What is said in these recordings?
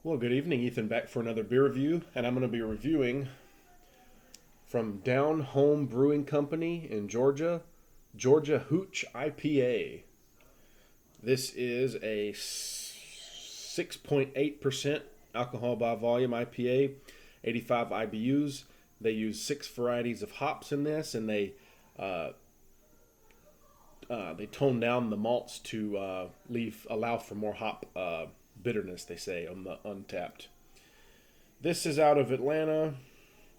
Well, good evening, Ethan, back for another beer review, and I'm going to be reviewing from Down Home Brewing Company in Georgia, Georgia Hooch IPA. This is a 6.8% alcohol by volume IPA, 85 IBUs. They use 6 varieties of hops in this, and they tone down the malts to allow for more hop bitterness, they say, on the Untapped. This is out of Atlanta,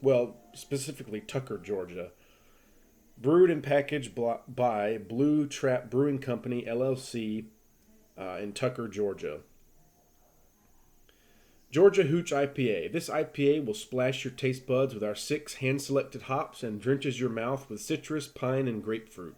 well, specifically Tucker, Georgia. Brewed and packaged by Blue Trap Brewing Company, LLC, in Tucker, Georgia. Georgia Hooch IPA. This IPA will splash your taste buds with our 6 hand-selected hops and drenches your mouth with citrus, pine, and grapefruit.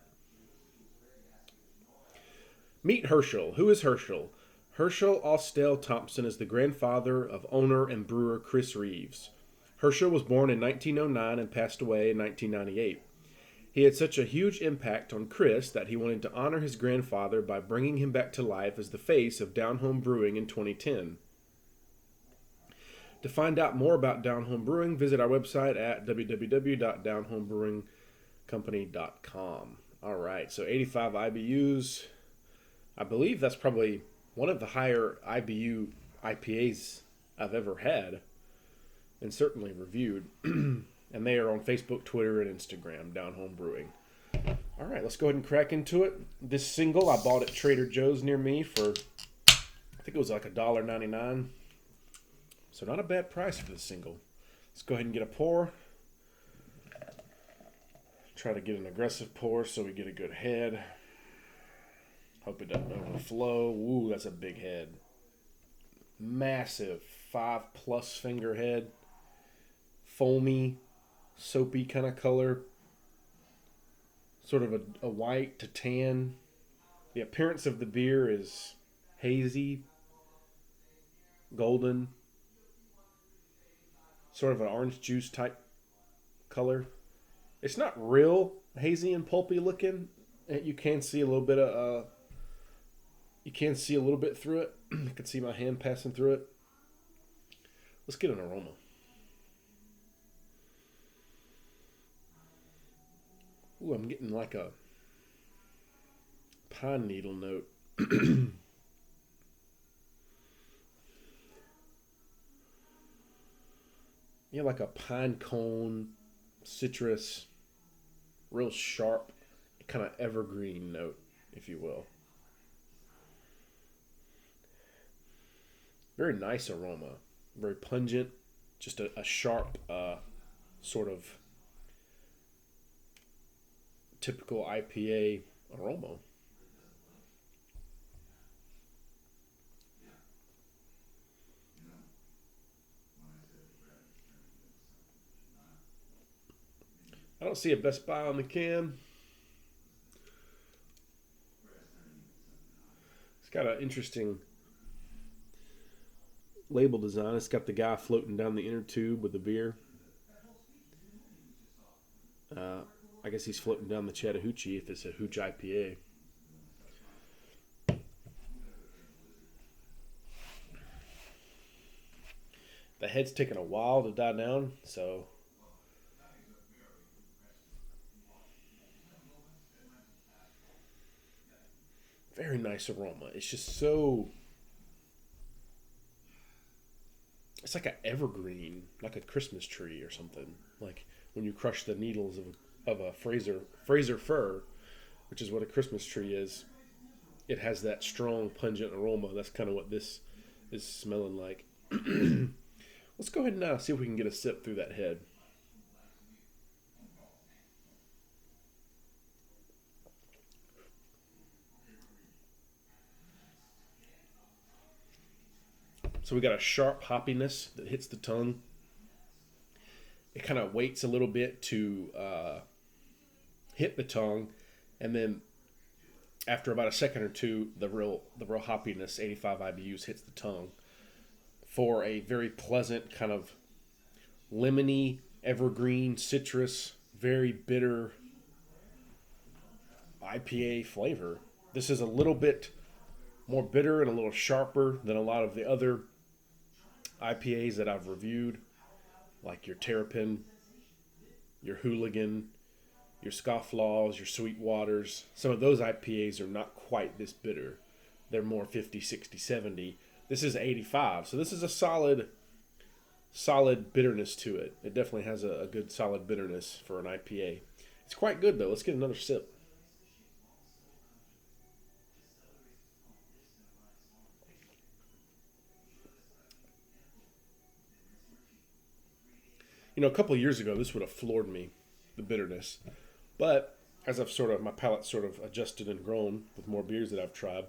Meet Herschel. Who is Herschel? Herschel Austell Thompson is the grandfather of owner and brewer Chris Reeves. Herschel was born in 1909 and passed away in 1998. He had such a huge impact on Chris that he wanted to honor his grandfather by bringing him back to life as the face of Down Home Brewing in 2010. To find out more about Down Home Brewing, visit our website at www.downhomebrewingcompany.com. All right, so 85 IBUs. I believe that's probably one of the higher IBU IPAs I've ever had, and certainly reviewed. And they are on Facebook, Twitter, and Instagram, Down Home Brewing. All right, let's go ahead and crack into it. This single I bought at Trader Joe's near me for, I think it was like $1.99. So not a bad price for this single. Let's go ahead and get a pour. Try to get an aggressive pour so we get a good head. Hope it doesn't overflow. Ooh, that's a big head. Massive 5+ finger head. Foamy, soapy kind of color. Sort of a white to tan. The appearance of the beer is hazy, golden, sort of an orange juice type color. It's not real hazy and pulpy looking. You can see a little bit of you can see a little bit through it. I can see my hand passing through it. Let's get an aroma. Ooh, I'm getting like a pine needle note. Yeah, like a pine cone, citrus, real sharp, kind of evergreen note, if you will. Very nice aroma. Very pungent. Just a sharp sort of typical IPA aroma. I don't see a Best Buy on the can. It's got an interesting label design. It's got the guy floating down the inner tube with the beer. I guess he's floating down the Chattahoochee if it's a Hooch IPA. The head's taking a while to die down, so very nice aroma. It's just so, it's like an evergreen, like a Christmas tree or something. Like when you crush the needles of a Fraser fir, which is what a Christmas tree is. It has that strong, pungent aroma. That's kind of what this is smelling like. Let's go ahead and see if we can get a sip through that head. So we got a sharp hoppiness that hits the tongue. It kind of waits a little bit to hit the tongue, and then after about a second or two, the real hoppiness, 85 IBUs, hits the tongue for a very pleasant kind of lemony, evergreen, citrus, very bitter IPA flavor. This is a little bit more bitter and a little sharper than a lot of the other IPAs that I've reviewed, like your Terrapin, your Hooligan, your Scofflaws, your Sweetwaters, some of those IPAs are not quite this bitter. They're more 50, 60, 70. This is 85, so this is a solid bitterness to it. It definitely has a good solid bitterness for an IPA. It's quite good though. Let's get another sip. You know, a couple of years ago, this would have floored me, the bitterness. But as my palate sort of adjusted and grown with more beers that I've tried,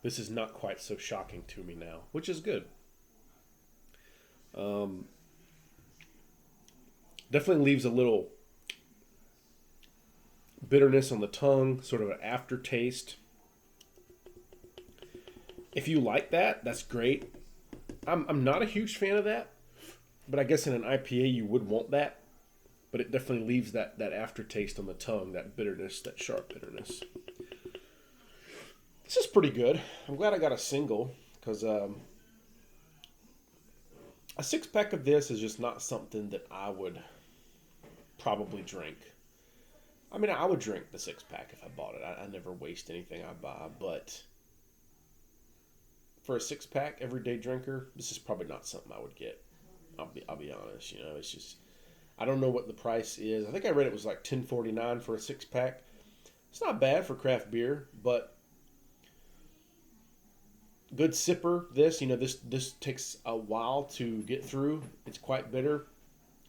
this is not quite so shocking to me now, which is good. Definitely leaves a little bitterness on the tongue, sort of an aftertaste. If you like that, that's great. I'm not a huge fan of that, but I guess in an IPA you would want that. But it definitely leaves that aftertaste on the tongue, that bitterness, that sharp bitterness. This is pretty good. I'm glad I got a single because a 6-pack of this is just not something that I would probably drink. I mean, I would drink the 6-pack if I bought it. I never waste anything I buy, but for a 6-pack everyday drinker, this is probably not something I would get. I'll be honest. You know, it's just I don't know what the price is. I think I read it was like $10.49 for a 6-pack. It's not bad for craft beer, but good sipper. This takes a while to get through. It's quite bitter.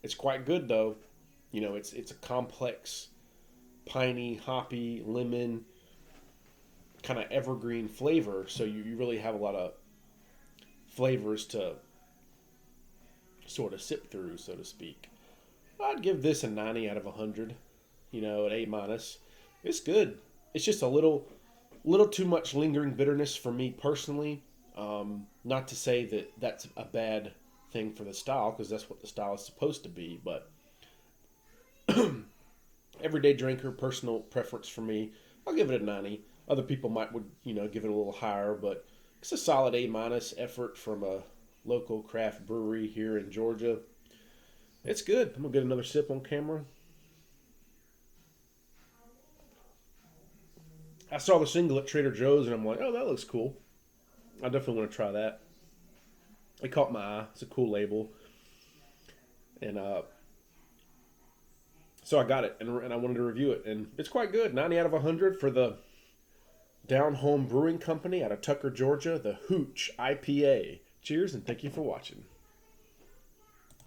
It's quite good though. You know, it's a complex, piney, hoppy, lemon, kind of evergreen flavor. So you really have a lot of flavors to sort of sip through, so to speak. I'd give this a 90 out of 100. You know, an A-. It's good. It's just a little too much lingering bitterness for me personally. Not to say that that's a bad thing for the style, because that's what the style is supposed to be, but everyday drinker, personal preference for me, I'll give it a 90. Other people would give it a little higher, but it's a solid A- effort from a local craft brewery here in Georgia. It's good. I'm gonna get another sip on camera. I saw the single at Trader Joe's and I'm like, oh, that looks cool. I definitely want to try that. It caught my eye. It's a cool label. And so I got it and I wanted to review it. And it's quite good. 90 out of 100 for the Down Home Brewing Company out of Tucker, Georgia. The Hooch IPA. Cheers and thank you for watching.